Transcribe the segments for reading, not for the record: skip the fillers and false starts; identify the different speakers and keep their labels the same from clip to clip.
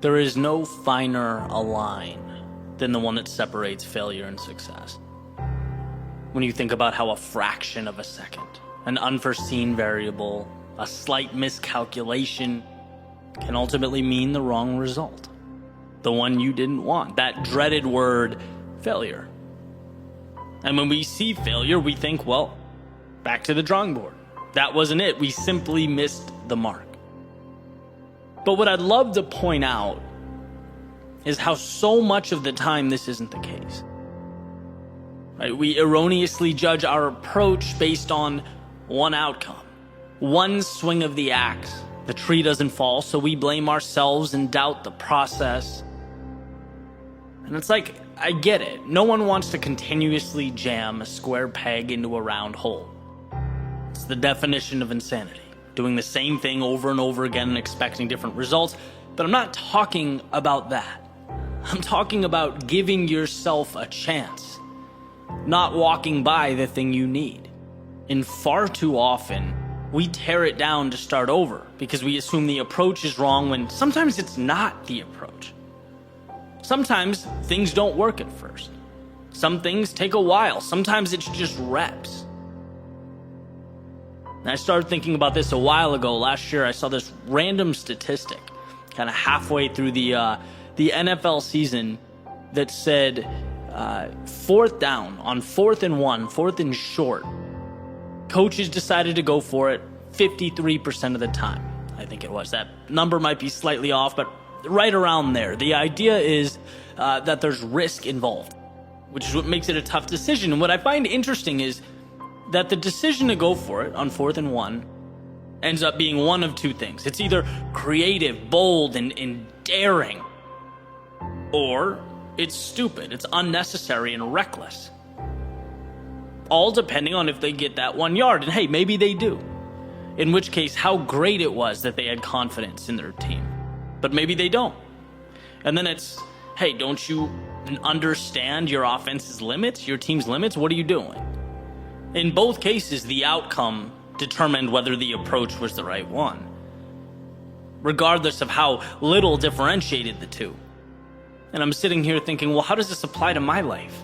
Speaker 1: There is no finer a line than the one that separates failure and success. When you think about how a fraction of a second, an unforeseen variable, a slight miscalculation can ultimately mean the wrong result. The one you didn't want, that dreaded word, failure. And when we see failure, we think, well, back to the drawing board. That wasn't it. We simply missed the mark. But what I'd love to point out is how so much of the time this isn't the case. Right? We erroneously judge our approach based on one outcome, one swing of the axe. The tree doesn't fall, so we blame ourselves and doubt the process. And it's like, I get it. No one wants to continuously jam a square peg into a round hole. It's the definition of insanity. Doing the same thing over and over again and expecting different results. But I'm not talking about that. I'm talking about giving yourself a chance, not walking by the thing you need. And far too often, we tear it down to start over because we assume the approach is wrong when sometimes it's not the approach. Sometimes things don't work at first. Some things take a while. Sometimes it's just reps. And I started thinking about this a while ago. Last year, I saw this random statistic kind of halfway through the NFL season that said fourth down on 4th and 1, 4th and short, coaches decided to go for it 53% of the time. I think it was. That number might be slightly off, but right around there. The idea is that there's risk involved, which is what makes it a tough decision. And what I find interesting is that the decision to go for it on 4th and 1 ends up being one of two things. It's either creative, bold, and daring, or it's stupid, it's unnecessary and reckless. All depending on if they get that 1 yard. And hey, maybe they do. In which case, how great it was that they had confidence in their team. But maybe they don't. And then it's, hey, don't you understand your offense's limits, your team's limits? What are you doing? In both cases, the outcome determined whether the approach was the right one, regardless of how little differentiated the two. And I'm sitting here thinking, well, how does this apply to my life?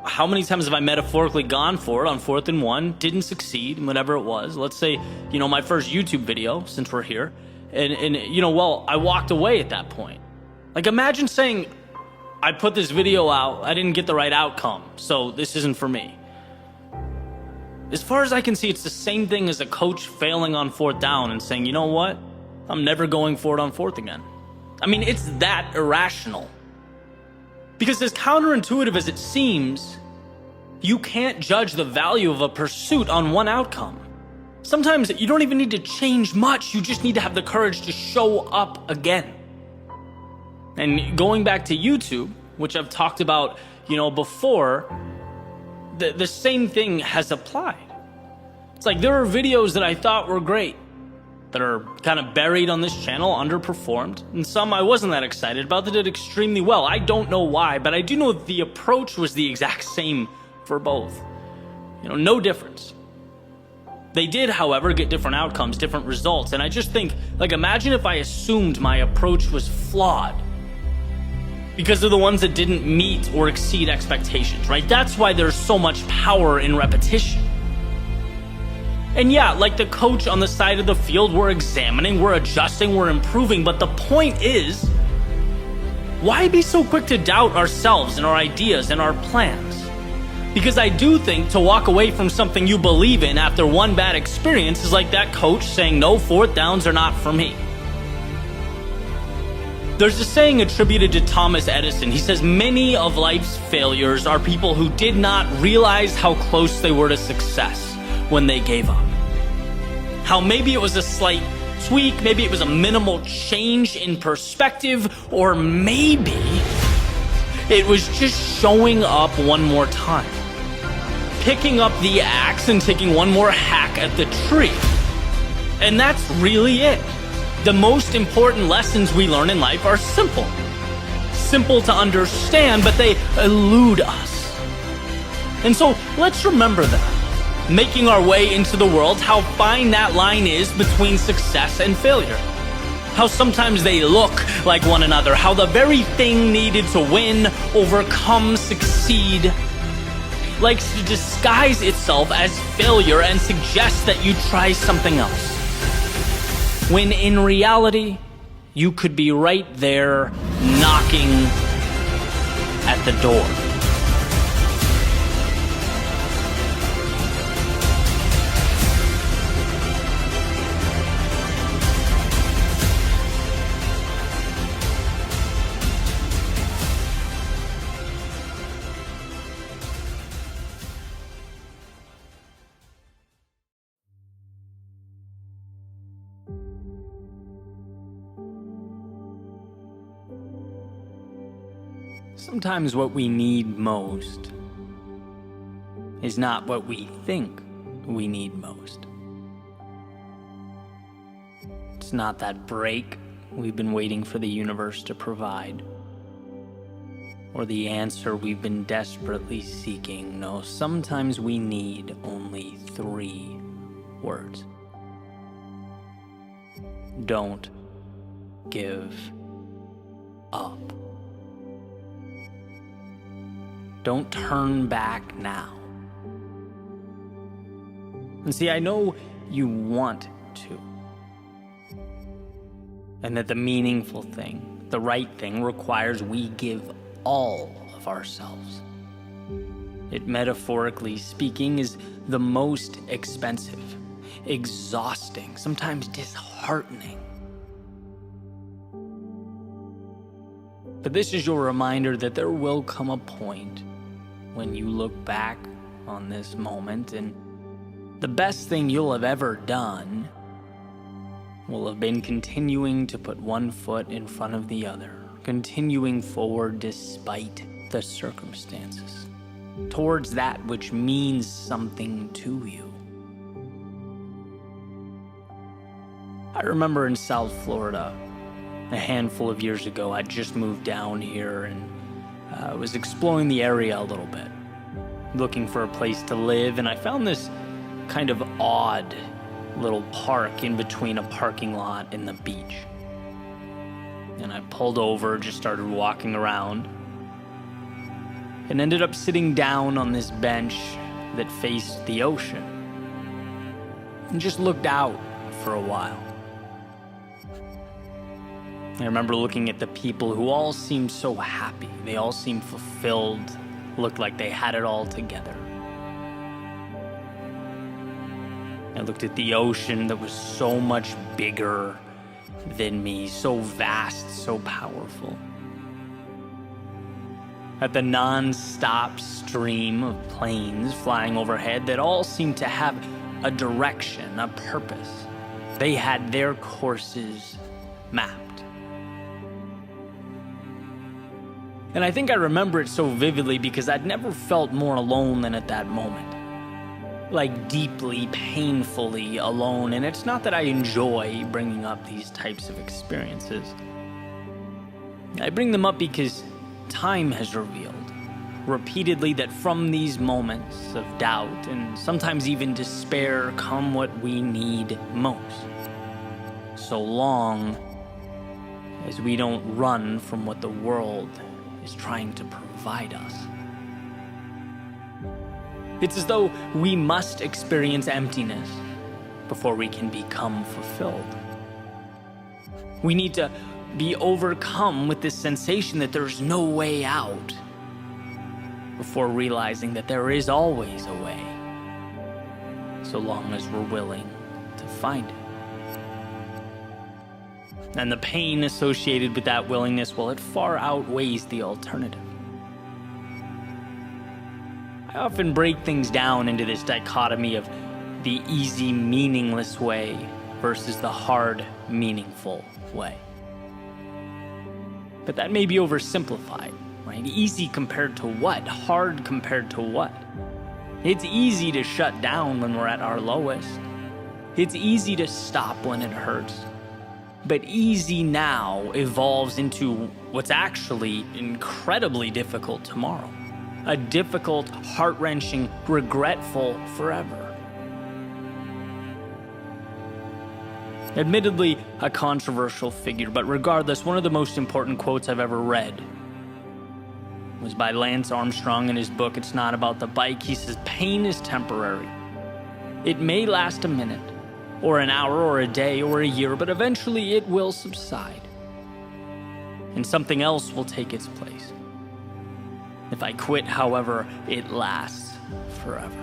Speaker 1: How many times have I metaphorically gone for it on 4th and 1, didn't succeed, whatever it was? Let's say, my first YouTube video, since we're here, and I walked away at that point. Like, imagine saying, I put this video out, I didn't get the right outcome, so this isn't for me. As far as I can see, it's the same thing as a coach failing on 4th down and saying, you know what? I'm never going for it on 4th again. I mean, it's that irrational. Because as counterintuitive as it seems, you can't judge the value of a pursuit on one outcome. Sometimes you don't even need to change much, you just need to have the courage to show up again. And going back to YouTube, which I've talked about, before, the same thing has applied. It's like there are videos that I thought were great that are kind of buried on this channel, underperformed, and some I wasn't that excited about that did extremely well. I don't know why, but I do know that the approach was the exact same for both. No difference. They did, however, get different outcomes, different results, and I just think, imagine if I assumed my approach was flawed because they're the ones that didn't meet or exceed expectations, right? That's why there's so much power in repetition. And yeah, like the coach on the side of the field, we're examining, we're adjusting, we're improving, but the point is, why be so quick to doubt ourselves and our ideas and our plans? Because I do think to walk away from something you believe in after one bad experience is like that coach saying, no, 4th downs are not for me. There's a saying attributed to Thomas Edison. He says many of life's failures are people who did not realize how close they were to success when they gave up. How maybe it was a slight tweak, maybe it was a minimal change in perspective, or maybe it was just showing up one more time, picking up the axe and taking one more hack at the tree. And that's really it. The most important lessons we learn in life are simple. Simple to understand, but they elude us. And so let's remember that. Making our way into the world, how fine that line is between success and failure. how sometimes they look like one another, how the very thing needed to win, overcome, succeed, likes to disguise itself as failure and suggest that you try something else. When in reality, you could be right there knocking at the door. Sometimes what we need most is not what we think we need most. It's not that break we've been waiting for the universe to provide, or the answer we've been desperately seeking. No, sometimes we need only 3 words. Don't give up. Don't turn back now. And see, I know you want to. And that the meaningful thing, the right thing, requires we give all of ourselves. It, metaphorically speaking, is the most expensive, exhausting, sometimes disheartening. But this is your reminder that there will come a point when you look back on this moment and the best thing you'll have ever done will have been continuing to put one foot in front of the other, continuing forward despite the circumstances, towards that which means something to you. I remember in South Florida, a handful of years ago, I'd just moved down here and was exploring the area a little bit, looking for a place to live, and I found this kind of odd little park in between a parking lot and the beach. And I pulled over, just started walking around, and ended up sitting down on this bench that faced the ocean, and just looked out for a while. I remember looking at the people who all seemed so happy. They all seemed fulfilled, looked like they had it all together. I looked at the ocean that was so much bigger than me, so vast, so powerful. At the non-stop stream of planes flying overhead that all seemed to have a direction, a purpose. They had their courses mapped. And I think I remember it so vividly because I'd never felt more alone than at that moment. Like deeply, painfully alone. And it's not that I enjoy bringing up these types of experiences. I bring them up because time has revealed repeatedly that from these moments of doubt and sometimes even despair come what we need most. So long as we don't run from what the world is trying to provide us. It's as though we must experience emptiness before we can become fulfilled. We need to be overcome with this sensation that there's no way out before realizing that there is always a way, so long as we're willing to find it. And the pain associated with that willingness, well, it far outweighs the alternative. I often break things down into this dichotomy of the easy, meaningless way versus the hard, meaningful way. But that may be oversimplified, right? Easy compared to what? Hard compared to what? It's easy to shut down when we're at our lowest. It's easy to stop when it hurts. But easy now evolves into what's actually incredibly difficult tomorrow. A difficult, heart-wrenching, regretful forever. Admittedly, a controversial figure, but regardless, one of the most important quotes I've ever read was by Lance Armstrong in his book, It's Not About the Bike. He says, pain is temporary. It may last a minute, or an hour, or a day, or a year, but eventually it will subside, and something else will take its place. If I quit, however, it lasts forever.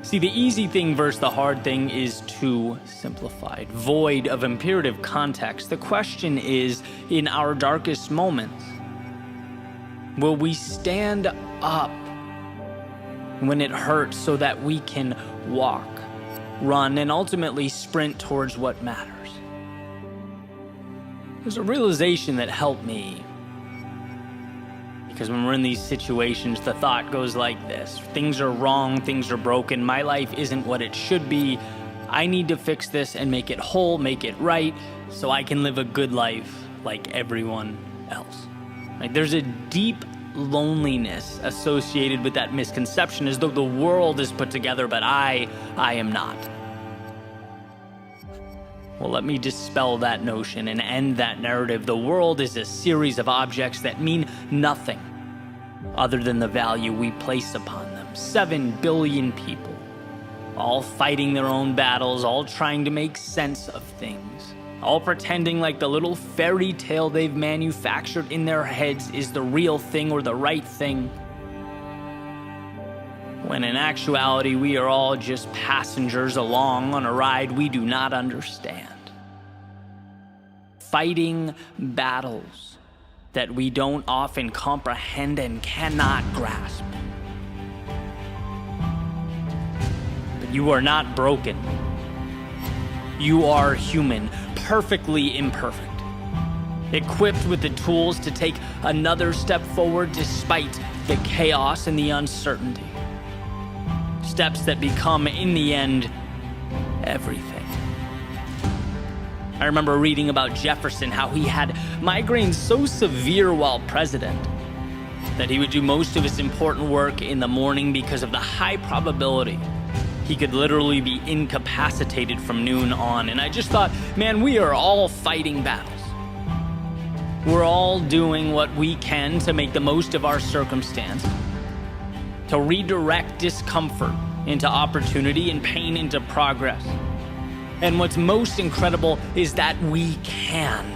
Speaker 1: See, the easy thing versus the hard thing is too simplified, void of imperative context. The question is, in our darkest moments, will we stand up when it hurts so that we can walk, run, and ultimately sprint towards what matters? There's a realization that helped me. Because when we're in these situations, the thought goes like this: things are wrong, things are broken, my life isn't what it should be. I need to fix this and make it whole, make it right, so I can live a good life like everyone else. Like, there's a deep loneliness associated with that misconception, as though the world is put together, but I am not. Well, let me dispel that notion and end that narrative. The world is a series of objects that mean nothing other than the value we place upon them. 7 billion people, all fighting their own battles, all trying to make sense of things, all pretending like the little fairy tale they've manufactured in their heads is the real thing or the right thing, when in actuality we are all just passengers along on a ride we do not understand, fighting battles that we don't often comprehend and cannot grasp. But you are not broken. You are human, perfectly imperfect, equipped with the tools to take another step forward despite the chaos and the uncertainty. Steps that become, in the end, everything. I remember reading about Jefferson, how he had migraines so severe while president that he would do most of his important work in the morning because of the high probability he could literally be incapacitated from noon on. And I just thought, man, we are all fighting battles. We're all doing what we can to make the most of our circumstance, to redirect discomfort into opportunity and pain into progress. And what's most incredible is that we can.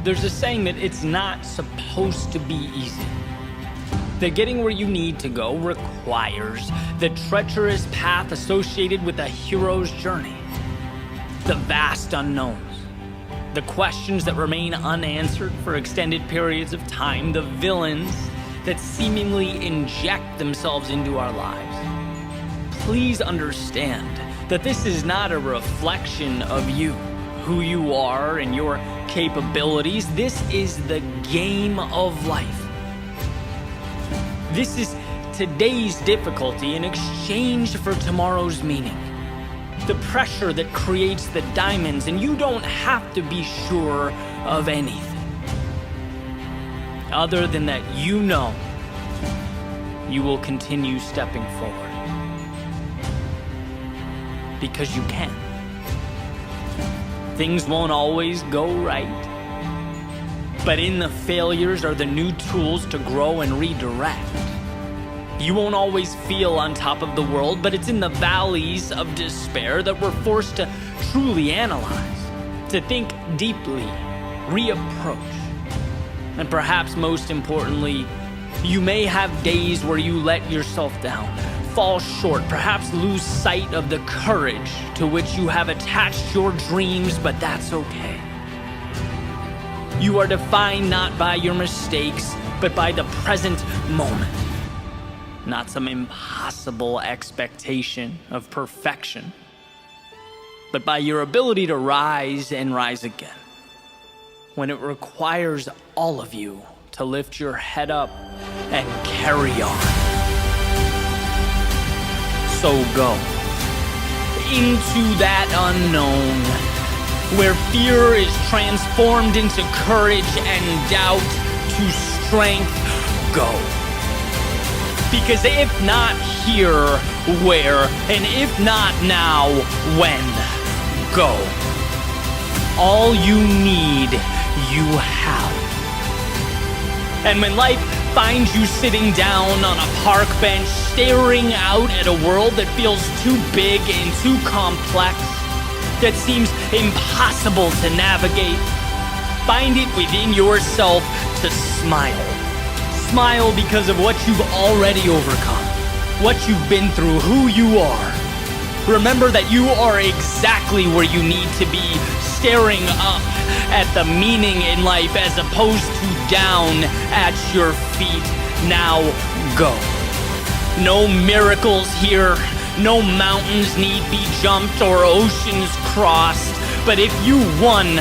Speaker 1: There's a saying that it's not supposed to be easy, that getting where you need to go requires the treacherous path associated with a hero's journey, the vast unknowns, the questions that remain unanswered for extended periods of time, the villains that seemingly inject themselves into our lives. Please understand that this is not a reflection of you, who you are and your capabilities. This is the game of life. This is today's difficulty in exchange for tomorrow's meaning. The pressure that creates the diamonds, and you don't have to be sure of anything other than that you know you will continue stepping forward. Because you can. Things won't always go right, but in the failures are the new tools to grow and redirect. You won't always feel on top of the world, but it's in the valleys of despair that we're forced to truly analyze, to think deeply, reapproach. And perhaps most importantly, you may have days where you let yourself down, fall short, perhaps lose sight of the courage to which you have attached your dreams, but that's okay. You are defined not by your mistakes, but by the present moment. Not some impossible expectation of perfection, but by your ability to rise and rise again, when it requires all of you to lift your head up and carry on. So go into that unknown, where fear is transformed into courage and doubt to strength. Go. Because if not here, where? And if not now, when? Go. All you need, you have. And when life finds you sitting down on a park bench, staring out at a world that feels too big and too complex, that seems impossible to navigate, find it within yourself to smile. Smile because of what you've already overcome, what you've been through, who you are. Remember that you are exactly where you need to be, staring up at the meaning in life as opposed to down at your feet. Now go. No miracles here. No mountains need be jumped or oceans crossed. But if you, one,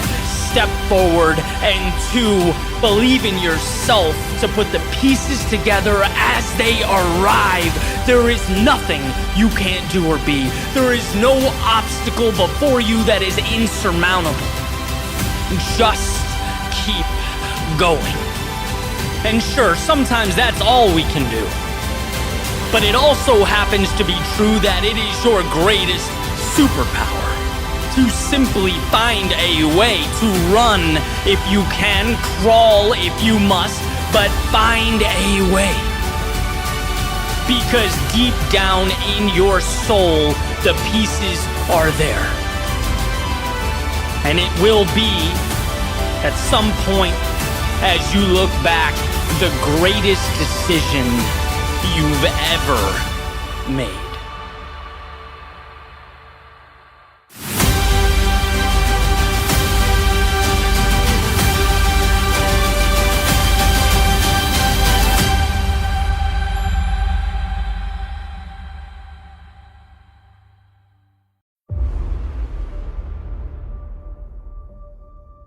Speaker 1: step forward, and two, believe in yourself to put the pieces together as they arrive, there is nothing you can't do or be. There is no obstacle before you that is insurmountable. Just keep going. And sure, sometimes that's all we can do. But it also happens to be true that it is your greatest superpower to simply find a way to run if you can, crawl if you must, but find a way. Because deep down in your soul, the pieces are there. And it will be, at some point, as you look back, the greatest decision you've ever made.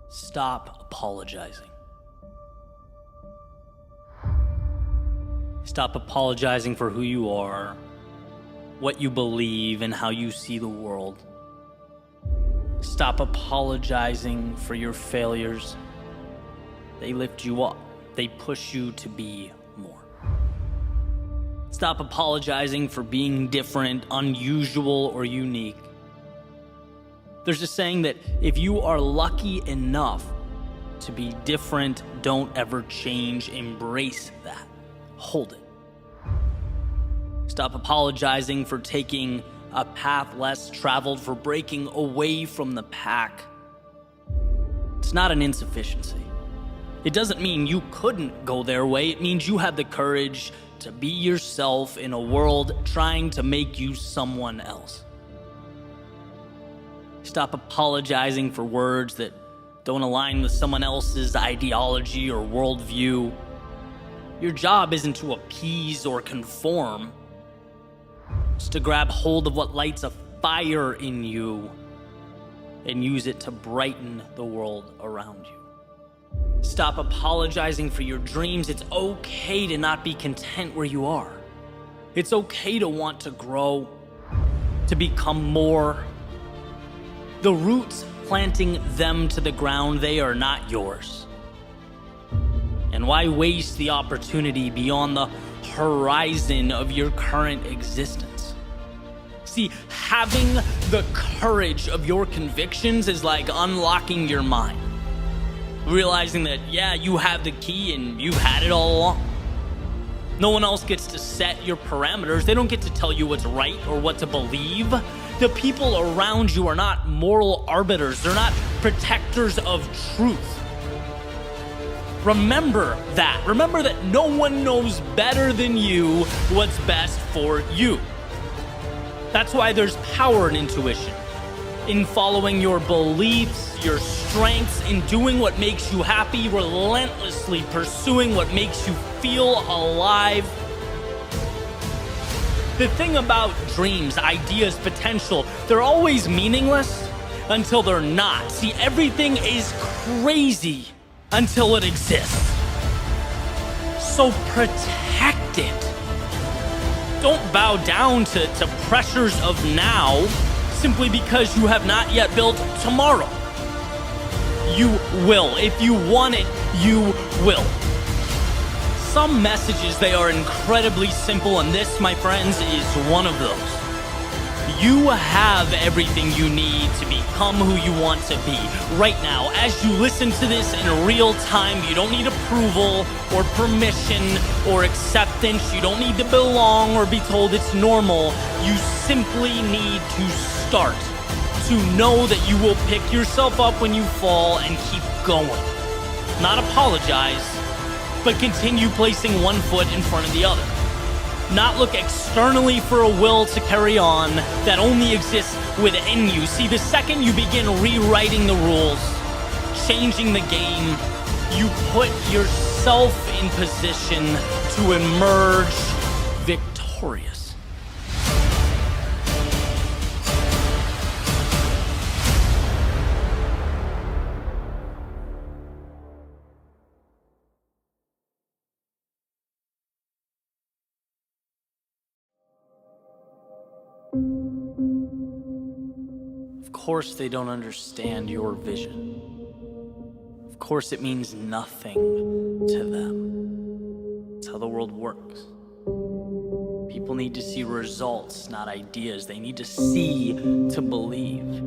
Speaker 1: Stop apologizing. Stop apologizing for who you are, what you believe, and how you see the world. Stop apologizing for your failures. They lift you up. They push you to be more. Stop apologizing for being different, unusual, or unique. There's a saying that if you are lucky enough to be different, don't ever change. Embrace that. Hold it. Stop apologizing for taking a path less traveled, for breaking away from the pack. It's not an insufficiency. It doesn't mean you couldn't go their way. It means you have the courage to be yourself in a world trying to make you someone else. Stop apologizing for words that don't align with someone else's ideology or worldview. Your job isn't to appease or conform. It's to grab hold of what lights a fire in you and use it to brighten the world around you. Stop apologizing for your dreams. It's okay to not be content where you are. It's okay to want to grow, to become more. The roots planting them to the ground, they are not yours. And why waste the opportunity beyond the horizon of your current existence? See, having the courage of your convictions is like unlocking your mind. Realizing that, yeah, you have the key and you've had it all along. No one else gets to set your parameters. They don't get to tell you what's right or what to believe. The people around you are not moral arbiters. They're not protectors of truth. Remember that. Remember that no one knows better than you what's best for you. That's why there's power in intuition, in following your beliefs, your strengths, in doing what makes you happy, relentlessly pursuing what makes you feel alive. The thing about dreams, ideas, potential, they're always meaningless until they're not. See, everything is crazy until it exists. So protect it. Don't bow down to pressures of now simply because you have not yet built tomorrow. You will. If you want it, you will. some messages, they are incredibly simple, and this, my friends, is one of those. You have everything you need to become who you want to be. Right now, as you listen to this in real time, you don't need approval or permission or acceptance. You don't need to belong or be told it's normal. You simply need to start. To know that you will pick yourself up when you fall and keep going. Not apologize, but continue placing one foot in front of the other. Not look externally for a will to carry on that only exists within you. See, the second you begin rewriting the rules, changing the game, you put yourself in position to emerge victorious. Of course they don't understand your vision. Of course it means nothing to them. It's how the world works. People need to see results, not ideas. They need to see to believe.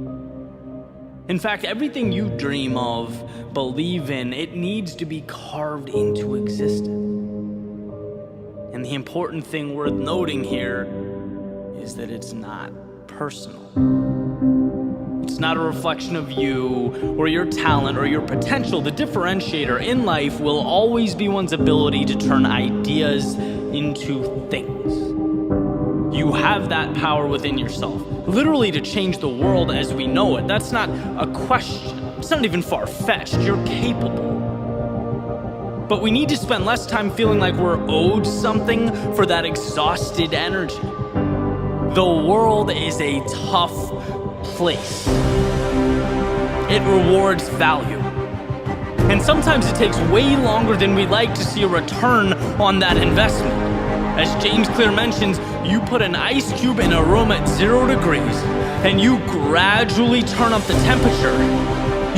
Speaker 1: In fact, everything you dream of, believe in, it needs to be carved into existence. And the important thing worth noting here is that it's not personal. It's not a reflection of you or your talent or your potential. The differentiator in life will always be one's ability to turn ideas into things. You have that power within yourself, literally to change the world as we know it. That's not a question. It's not even far-fetched. You're capable. But we need to spend less time feeling like we're owed something for that exhausted energy. The world is a tough place. It rewards value. And sometimes it takes way longer than we'd like to see a return on that investment. As James Clear mentions, you put an ice cube in a room at 0 degrees and you gradually turn up the temperature.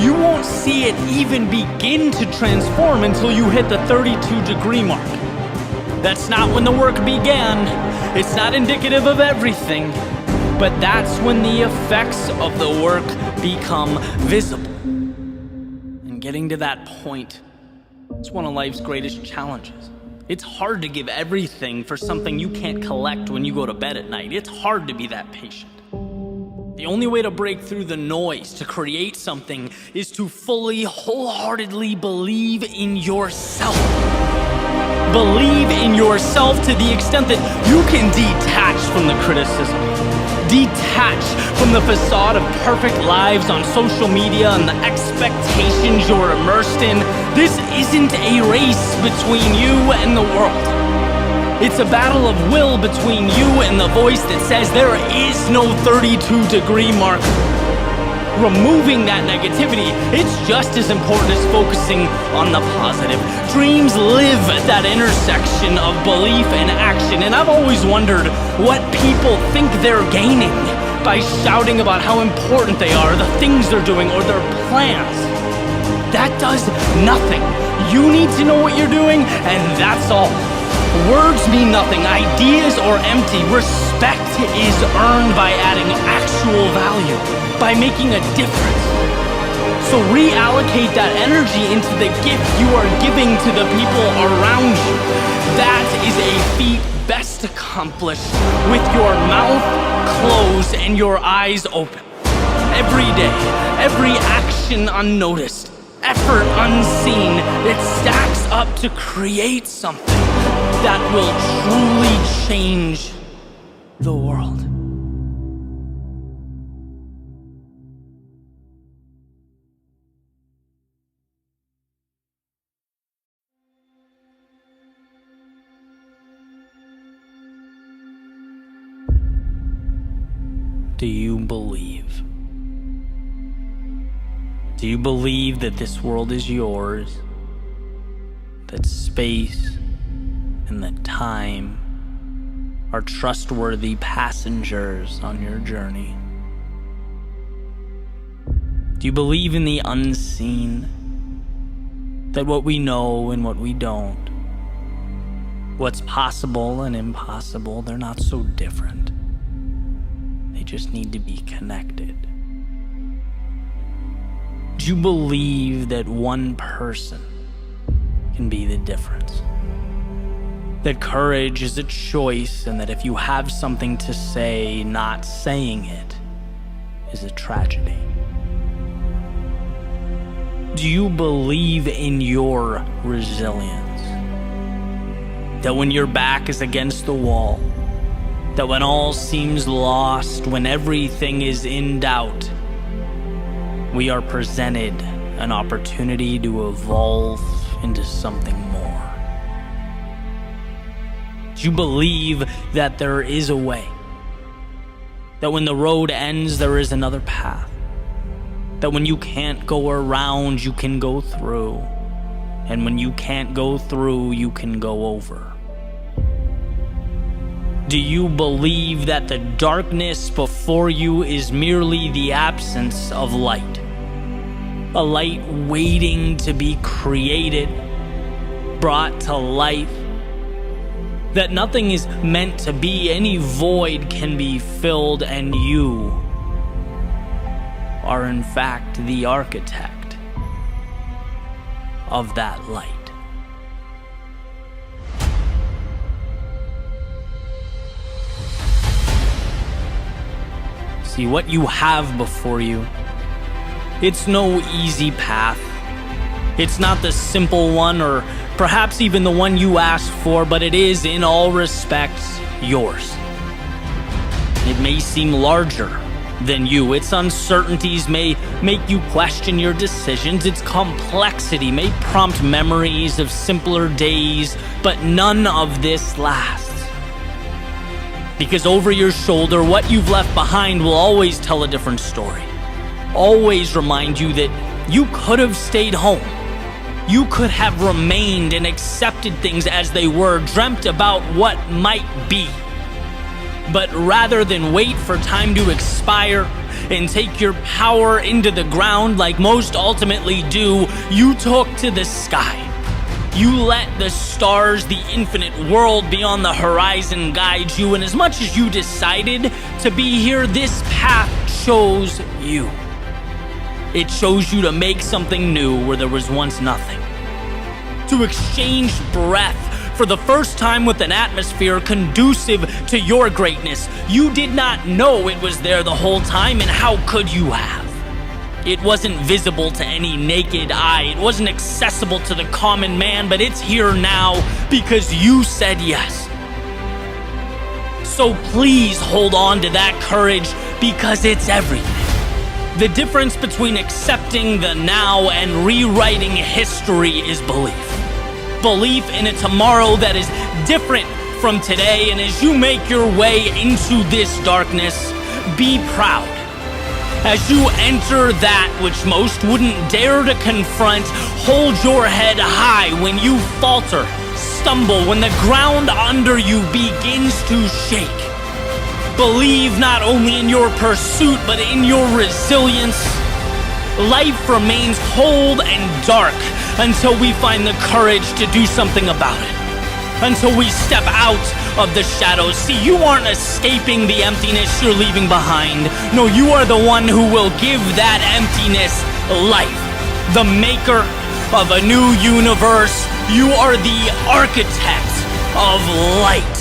Speaker 1: You won't see it even begin to transform until you hit the 32-degree mark. That's not when the work began. It's not indicative of everything, but that's when the effects of the work become visible. And getting to that point is one of life's greatest challenges. It's hard to give everything for something you can't collect when you go to bed at night. It's hard to be that patient. The only way to break through the noise, to create something, is to fully, wholeheartedly believe in yourself. Believe in yourself to the extent that you can detach from the criticism. Detach from the facade of perfect lives on social media and the expectations you're immersed in. This isn't a race between you and the world. It's a battle of will between you and the voice that says there is no 32-degree mark. Removing that negativity, it's just as important as focusing on the positive. Dreams live at that intersection of belief and action, and I've always wondered what people think they're gaining by shouting about how important they are, the things they're doing, or their plans. That does nothing. You need to know what you're doing, and that's all. Words mean nothing. Ideas are empty. Respect is earned by adding actual value, by making a difference. So reallocate that energy into the gift you are giving to the people around you. That is a feat best accomplished with your mouth closed and your eyes open. Every day, every action unnoticed, effort unseen, it stacks up to create something that will truly change the world. Do you believe? Do you believe that this world is yours? That space and that time are trustworthy passengers on your journey? Do you believe in the unseen? That what we know and what we don't, What's possible and impossible, they're not so different. They just need to be connected. Do you believe that one person can be the difference? That courage is a choice, and that if you have something to say, not saying it is a tragedy? Do you believe in your resilience? That when your back is against the wall, that when all seems lost, when everything is in doubt, we are presented an opportunity to evolve into something more? Do you believe that there is a way? That when the road ends, there is another path? That when you can't go around, you can go through? And when you can't go through, you can go over? Do you believe that the darkness before you is merely the absence of light? A light waiting to be created, brought to life? That nothing is meant to be, any void can be filled, and you are in fact the architect of that light. See, what you have before you, it's no easy path. It's not the simple one, or perhaps even the one you asked for, but it is in all respects yours. It may seem larger than you. Its uncertainties may make you question your decisions. Its complexity may prompt memories of simpler days, but none of this lasts. Because over your shoulder, what you've left behind will always tell a different story. Always remind you that you could have stayed home. You could have remained and accepted things as they were, dreamt about what might be. But rather than wait for time to expire and take your power into the ground like most ultimately do, you took to the sky. You let the stars, the infinite world beyond the horizon guide you, and as much as you decided to be here, this path chose you. It chose you to make something new where there was once nothing. To exchange breath for the first time with an atmosphere conducive to your greatness. You did not know it was there the whole time, and how could you have? It wasn't visible to any naked eye. It wasn't accessible to the common man, but it's here now because you said yes. So please hold on to that courage, because it's everything. The difference between accepting the now and rewriting history is belief. Belief in a tomorrow that is different from today. And as you make your way into this darkness, be proud. As you enter that which most wouldn't dare to confront, hold your head high when you falter, stumble, when the ground under you begins to shake. Believe not only in your pursuit, but in your resilience. Life remains cold and dark until we find the courage to do something about it. Until we step out of the shadows. See, you aren't escaping the emptiness you're leaving behind. No, you are the one who will give that emptiness life. The maker of a new universe. You are the architect of light.